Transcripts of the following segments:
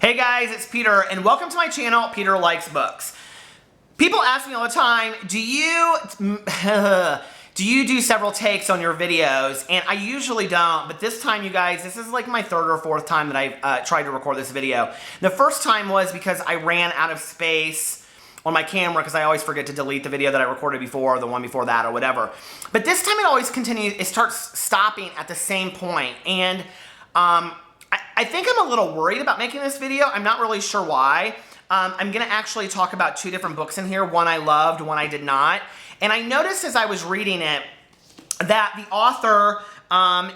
Hey guys, it's Peter, and welcome to my channel, Peter Likes Books. People ask me all the time, do you do several takes on your videos? And I usually don't, but this time, you guys, this is like my third or fourth time that I've tried to record this video. The first time was because I ran out of space on my camera because I always forget to delete the video that I recorded before, or the one before that, or whatever. But this time it always continues, it starts stopping at the same point. And I think I'm a little worried about making this video. I'm not really sure why. I'm gonna actually talk about two different books in here. One I loved, one I did not. And I noticed as I was reading it that the author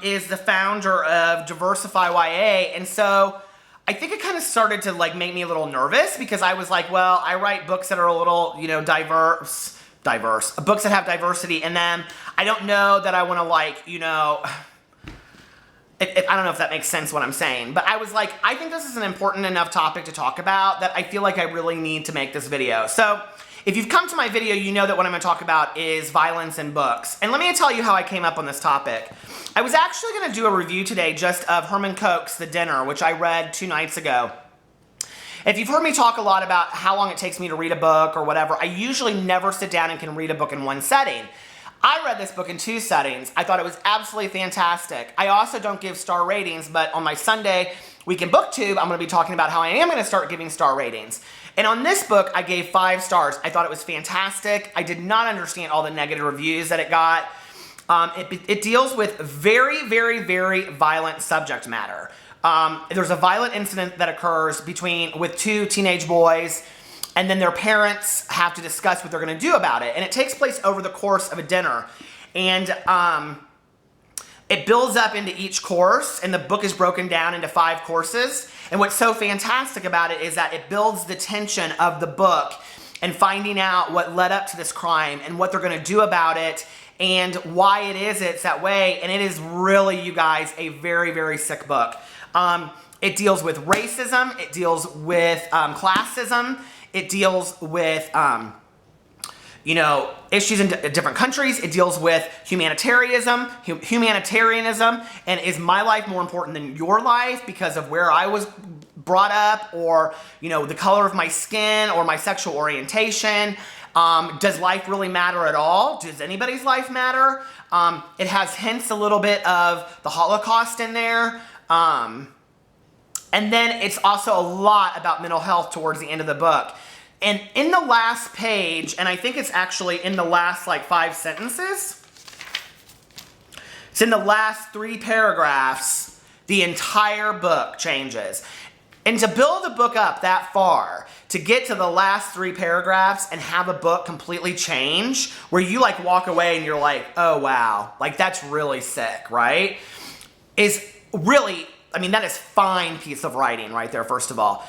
is the founder of Diversify YA. And so I think it kind of started to like make me a little nervous because I was like, well, I write books that are a little, you know, diverse, books that have diversity in them. I don't know that I want to like, you know, I don't know if that makes sense what I'm saying, but I was like, I think this is an important enough topic to talk about that I feel like I really need to make this video. So if you've come to my video, you know that what I'm going to talk about is violence in books. And let me tell you how I came up on this topic. I was actually going to do a review today just of Herman Koch's The Dinner, which I read 2 nights ago. If you've heard me talk a lot about how long it takes me to read a book or whatever, I usually never sit down and can read a book in one setting. I read this book in 2 settings. I thought it was absolutely fantastic. I also don't give star ratings, but on my Sunday Weekend BookTube, I'm going to be talking about how I am going to start giving star ratings. And on this book, I gave 5 stars. I thought it was fantastic. I did not understand all the negative reviews that it got. It deals with very, very, very violent subject matter. There's a violent incident that occurs with 2 teenage boys, and then their parents have to discuss what they're going to do about it. And it takes place over the course of a dinner. And it builds up into each course, and the book is broken down into 5 courses. And what's so fantastic about it is that it builds the tension of the book and finding out what led up to this crime and what they're going to do about it and why it's that way. And it is really, you guys, a very, very sick book. It deals with racism. It deals with classism. It deals with, you know, issues in different countries. It deals with humanitarianism, and is my life more important than your life because of where I was brought up, or, you know, the color of my skin, or my sexual orientation. Does life really matter at all? Does anybody's life matter? It has hints a little bit of the Holocaust in there. And then it's also a lot about mental health towards the end of the book. And in the last page, and I think it's actually in the last like 5 sentences, it's in the last 3 paragraphs, the entire book changes. And to build a book up that far, to get to the last 3 paragraphs and have a book completely change, where you like walk away and you're like, oh wow, like that's really sick, right? Is really, I mean, that is fine piece of writing right there, first of all.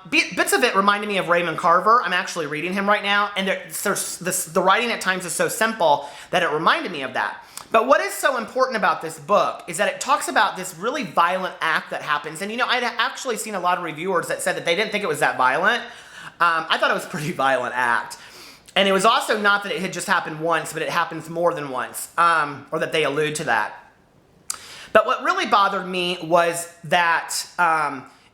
Bits of it reminded me of Raymond Carver. I'm actually reading him right now, and the writing at times is so simple that it reminded me of that. But what is so important about this book is that it talks about this really violent act that happens. And, you know, I'd actually seen a lot of reviewers that said that they didn't think it was that violent. I thought it was a pretty violent act. And it was also not that it had just happened once, but it happens more than once, or that they allude to that. But what really bothered me was that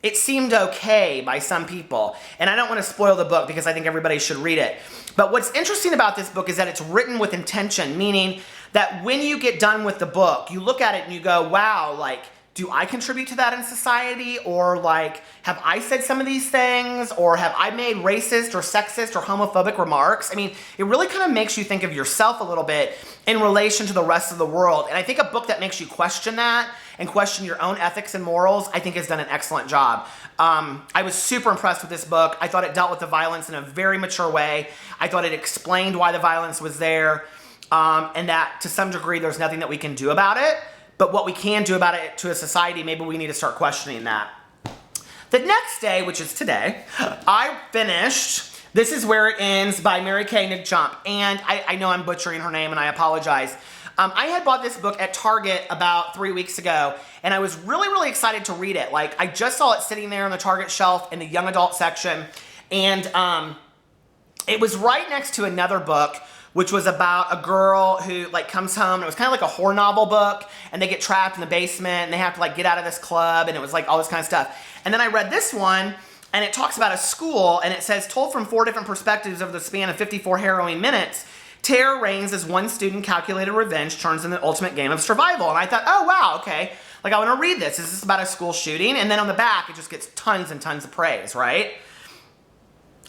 it seemed okay by some people. And I don't want to spoil the book because I think everybody should read it. But what's interesting about this book is that it's written with intention, meaning that when you get done with the book, you look at it and you go, wow, like, do I contribute to that in society? Or like, have I said some of these things? Or have I made racist or sexist or homophobic remarks? I mean, it really kind of makes you think of yourself a little bit in relation to the rest of the world. And I think a book that makes you question that and question your own ethics and morals, I think has done an excellent job. I was super impressed with this book. I thought it dealt with the violence in a very mature way. I thought it explained why the violence was there, and that to some degree there's nothing that we can do about it. But what we can do about it to a society, maybe we need to start questioning that. The next day, which is today, I finished This Is Where It Ends by Mary Kay Niggchamp. And I know I'm butchering her name and I apologize. I had bought this book at Target about 3 weeks ago, and I was really, really excited to read it. Like, I just saw it sitting there on the Target shelf in the young adult section, and it was right next to another book which was about a girl who like comes home. It was kind of like a horror novel book, and they get trapped in the basement and they have to like get out of this club, and it was like all this kind of stuff. And then I read this one, and it talks about a school, and it says, told from 4 different perspectives over the span of 54 harrowing minutes, terror reigns as one student calculated revenge turns into the ultimate game of survival. And I thought, oh wow, okay, like I want to read this. Is this about a school shooting? And then on the back, it just gets tons and tons of praise, right?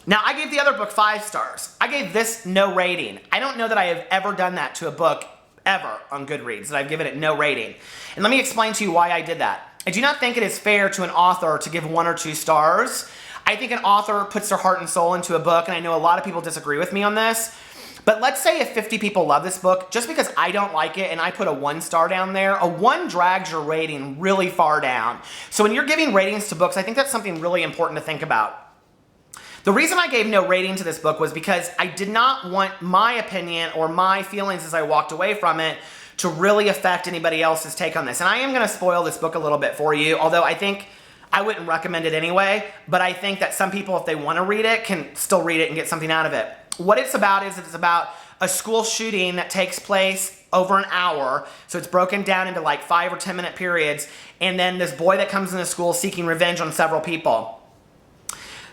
Now, I gave the other book 5 stars. I gave this no rating. I don't know that I have ever done that to a book ever on Goodreads, that I've given it no rating. And let me explain to you why I did that. I do not think it is fair to an author to give 1 or 2 stars. I think an author puts their heart and soul into a book, and I know a lot of people disagree with me on this. But let's say if 50 people love this book, just because I don't like it and I put a 1 star down there, a 1 drags your rating really far down. So when you're giving ratings to books, I think that's something really important to think about. The reason I gave no rating to this book was because I did not want my opinion or my feelings as I walked away from it to really affect anybody else's take on this. And I am going to spoil this book a little bit for you, although I think I wouldn't recommend it anyway, but I think that some people, if they want to read it, can still read it and get something out of it. What it's about is it's about a school shooting that takes place over an hour, so it's broken down into like 5 or 10 minute periods, and then this boy that comes into school seeking revenge on several people.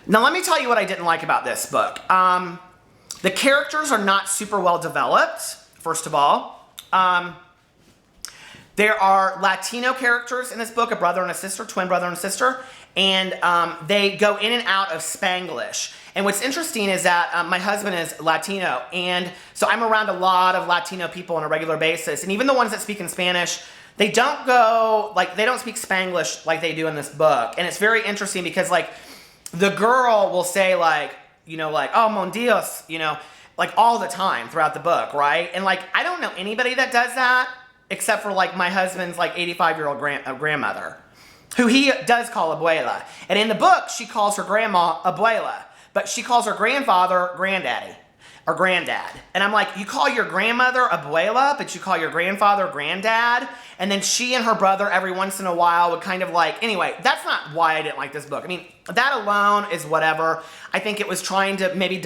Now, let me tell you what I didn't like about this book. The characters are not super well developed, first of all. There are Latino characters in this book, a brother and a sister, twin brother and sister, and they go in and out of Spanglish. And what's interesting is that my husband is Latino, and so I'm around a lot of Latino people on a regular basis, and even the ones that speak in Spanish, they don't speak Spanglish like they do in this book. And it's very interesting because like, the girl will say like, oh, mon Dios, like all the time throughout the book, right? And like, I don't know anybody that does that except for like my husband's like 85-year-old grandmother, who he does call abuela. And in the book, she calls her grandma abuela, but she calls her grandfather granddaddy or granddad. And I'm like, you call your grandmother abuela, but you call your grandfather granddad? And then she and her brother every once in a while would kind of like, anyway, that's not why I didn't like this book. I mean, that alone is whatever. I think it was trying to maybe,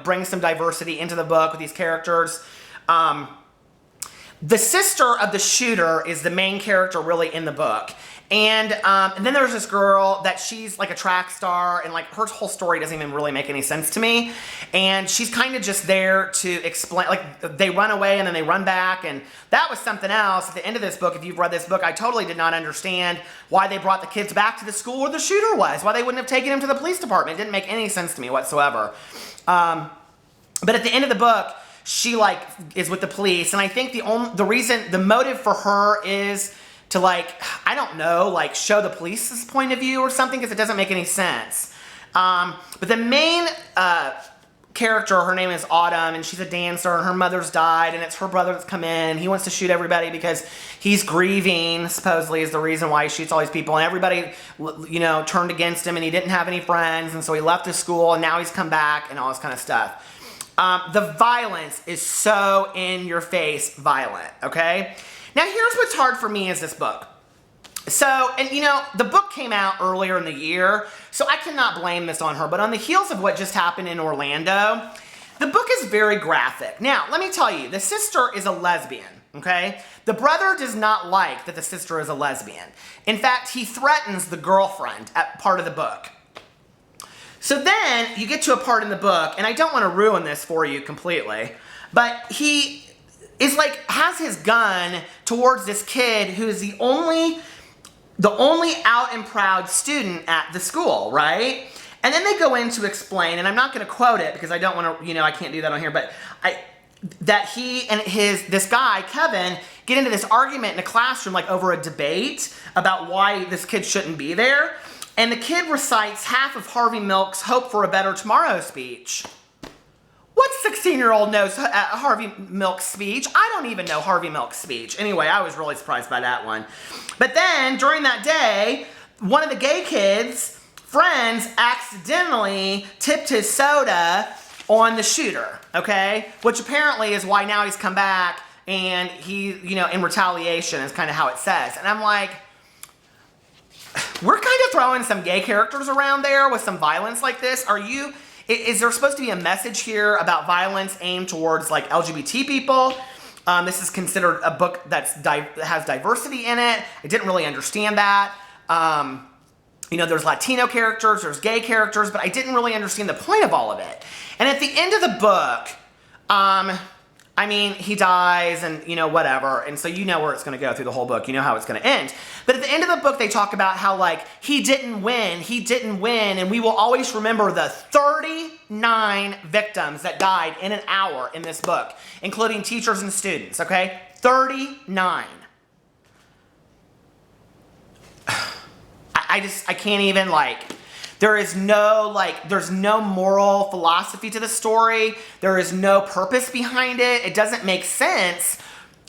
bring some diversity into the book with these characters. The sister of the shooter is the main character really in the book. And then there's this girl that she's like a track star, and like her whole story doesn't even really make any sense to me. And she's kind of just there to explain, like they run away and then they run back, and that was something else. At the end of this book, if you've read this book, I totally did not understand why they brought the kids back to the school where the shooter was, why they wouldn't have taken him to the police department. It didn't make any sense to me whatsoever. But at the end of the book, she like is with the police, and I think the motive for her is to like, I don't know, like show the police's point of view or something, because it doesn't make any sense. But the main character, her name is Autumn, and she's a dancer, and her mother's died, and it's her brother that's come in. He wants to shoot everybody because he's grieving, supposedly is the reason why he shoots all these people, and everybody, turned against him, and he didn't have any friends, and so he left the school, and now he's come back, and all this kind of stuff. The violence is so in-your-face violent, okay? Now, here's what's hard for me is this book. So, and the book came out earlier in the year, so I cannot blame this on her, but on the heels of what just happened in Orlando, the book is very graphic. Now, let me tell you, the sister is a lesbian, okay? The brother does not like that the sister is a lesbian. In fact, he threatens the girlfriend at part of the book. So then, you get to a part in the book, and I don't want to ruin this for you completely, but he is like, has his gun towards this kid who is the only out and proud student at the school, right? And then they go in to explain, and I'm not going to quote it because I don't want to, I can't do that on here, but that he and this guy, Kevin, get into this argument in a classroom, like over a debate about why this kid shouldn't be there. And the kid recites half of Harvey Milk's Hope for a Better Tomorrow speech. What 16-year-old knows Harvey Milk's speech? I don't even know Harvey Milk's speech. Anyway, I was really surprised by that one. But then, during that day, one of the gay kids' friends accidentally tipped his soda on the shooter, okay? Which apparently is why now he's come back, and he, in retaliation is kind of how it says. And I'm like, we're kind of throwing some gay characters around there with some violence like this. Is there supposed to be a message here about violence aimed towards like LGBT people? This is considered a book that has diversity in it. I didn't really understand that. You know, there's Latino characters, there's gay characters, but I didn't really understand the point of all of it. And at the end of the book, I mean, he dies and, you know, whatever. And so you know where it's going to go through the whole book. You know how it's going to end. But at the end of the book, they talk about how, like, he didn't win. And we will always remember the 39 victims that died in an hour in this book, including teachers and students, okay? 39. I can't even, like... There's no moral philosophy to the story. There is no purpose behind it. It doesn't make sense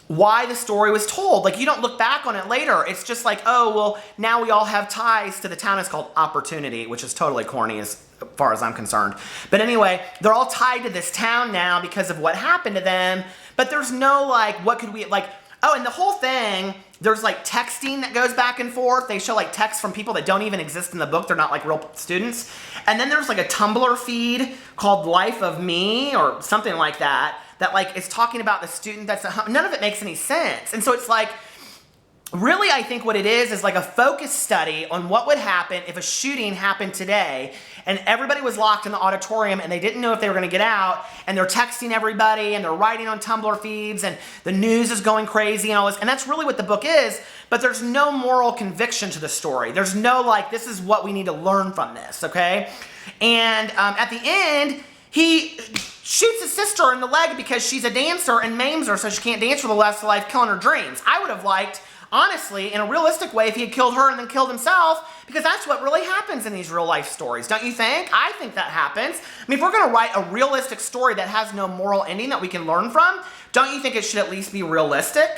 why the story was told. Like, you don't look back on it later. It's just like, oh, well, now we all have ties to the town. It's called Opportunity, which is totally corny as far as I'm concerned. But anyway, they're all tied to this town now because of what happened to them. But there's no, like, what could we, like... Oh, and the whole thing, there's like texting that goes back and forth. They show like texts from people that don't even exist in the book. They're not like real students. And then there's like a Tumblr feed called Life of Me or something like that, that like is talking about the student that's none of it makes any sense. And so it's like, really, I think what it is like a focus study on what would happen if a shooting happened today and everybody was locked in the auditorium and they didn't know if they were going to get out, and they're texting everybody and they're writing on Tumblr feeds and the news is going crazy and all this. And that's really what the book is, but there's no moral conviction to the story. There's no like, this is what we need to learn from this, okay? And at the end, he shoots his sister in the leg because she's a dancer and maims her so she can't dance for the rest of her life, killing her dreams. I would have liked, honestly, in a realistic way, if he had killed her and then killed himself, because that's what really happens in these real life stories, don't you think? I think that happens. I mean, if we're going to write a realistic story that has no moral ending that we can learn from, don't you think it should at least be realistic?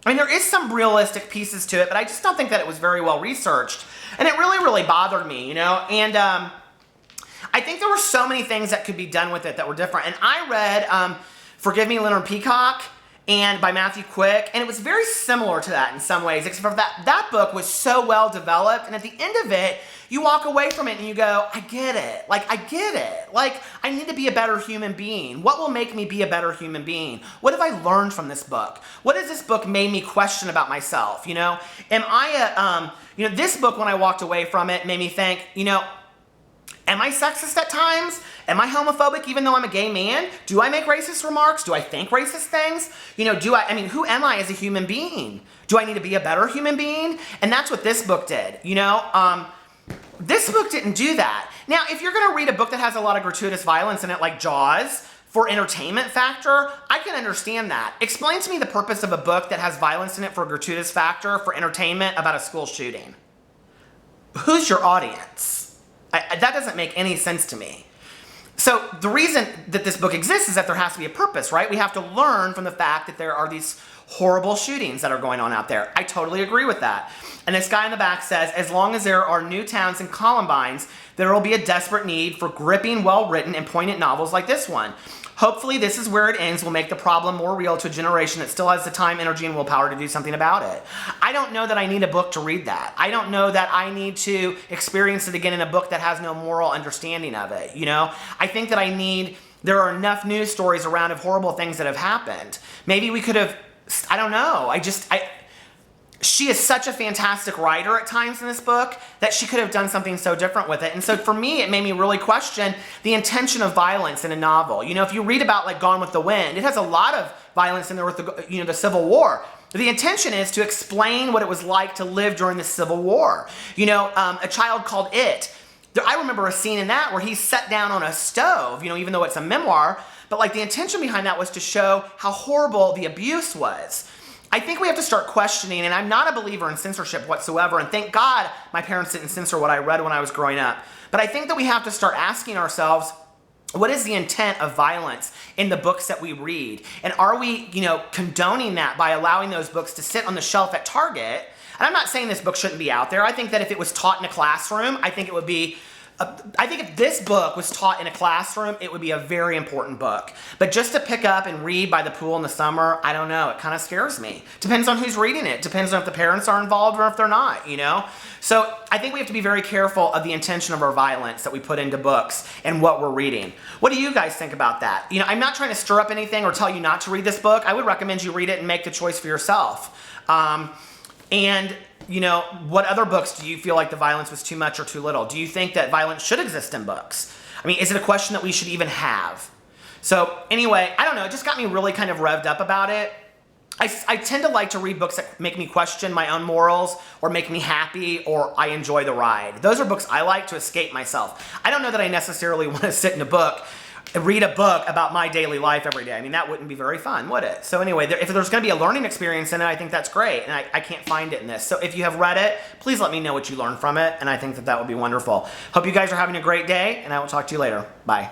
I mean, there is some realistic pieces to it, but I just don't think that it was very well researched. And it really, really bothered me, you know? And I think there were so many things that could be done with it that were different. And I read Forgive Me, Leonard Peacock, and by Matthew Quick, and it was very similar to that in some ways, except for that book was so well developed, and at the end of it, you walk away from it and you go, I get it. Like, I get it. Like, I need to be a better human being. What will make me be a better human being? What have I learned from this book? What has this book made me question about myself, you know? Am I this book, when I walked away from it, made me think, you know, am I sexist at times? Am I homophobic even though I'm a gay man? Do I make racist remarks? Do I think racist things? You know, who am I as a human being? Do I need to be a better human being? And that's what this book did, you know? This book didn't do that. Now, if you're gonna read a book that has a lot of gratuitous violence in it, like Jaws, for entertainment factor, I can understand that. Explain to me the purpose of a book that has violence in it for a gratuitous factor, for entertainment, about a school shooting. Who's your audience? That doesn't make any sense to me. So the reason that this book exists is that there has to be a purpose, right? We have to learn from the fact that there are these horrible shootings that are going on out there. I totally agree with that. And this guy in the back says, as long as there are new towns and Columbines, there will be a desperate need for gripping, well-written, and poignant novels like this one. Hopefully this is where it ends will make the problem more real to a generation that still has the time, energy, and willpower to do something about it. I don't know that I need a book to read that. I don't know that I need to experience it again in a book that has no moral understanding of it, you know? I think that there are enough news stories around of horrible things that have happened. Maybe we could have, I don't know, she is such a fantastic writer at times in this book that she could have done something so different with it. And so for me, it made me really question the intention of violence in a novel. You know, if you read about like Gone with the Wind, it has a lot of violence in there with the Civil War. The intention is to explain what it was like to live during the Civil War. You know, A Child Called It. I remember a scene in that where he's set down on a stove, you know, even though it's a memoir, but like the intention behind that was to show how horrible the abuse was. I think we have to start questioning, and I'm not a believer in censorship whatsoever, and thank God my parents didn't censor what I read when I was growing up. But I think that we have to start asking ourselves, what is the intent of violence in the books that we read? And are we, you know, condoning that by allowing those books to sit on the shelf at Target? And I'm not saying this book shouldn't be out there. I think that if it was taught in a classroom, I think it would be I think if this book was taught in a classroom, it would be a very important book. But just to pick up and read by the pool in the summer, I don't know. It kind of scares me. Depends on who's reading it. Depends on if the parents are involved or if they're not, you know? So I think we have to be very careful of the intention of our violence that we put into books and what we're reading. What do you guys think about that? You know, I'm not trying to stir up anything or tell you not to read this book. I would recommend you read it and make the choice for yourself. And, you know, what other books do you feel like the violence was too much or too little? Do you think that violence should exist in books? I mean, is it a question that we should even have? So anyway, I don't know. It just got me really kind of revved up about it. I tend to like to read books that make me question my own morals or make me happy or I enjoy the ride. Those are books I like to escape myself. I don't know that I necessarily want to sit in a book read a book about my daily life every day. I mean, that wouldn't be very fun, would it? So anyway, if there's going to be a learning experience in it, I think that's great, and I can't find it in this. So if you have read it, please let me know what you learned from it, and I think that would be wonderful. Hope you guys are having a great day, and I will talk to you later. Bye.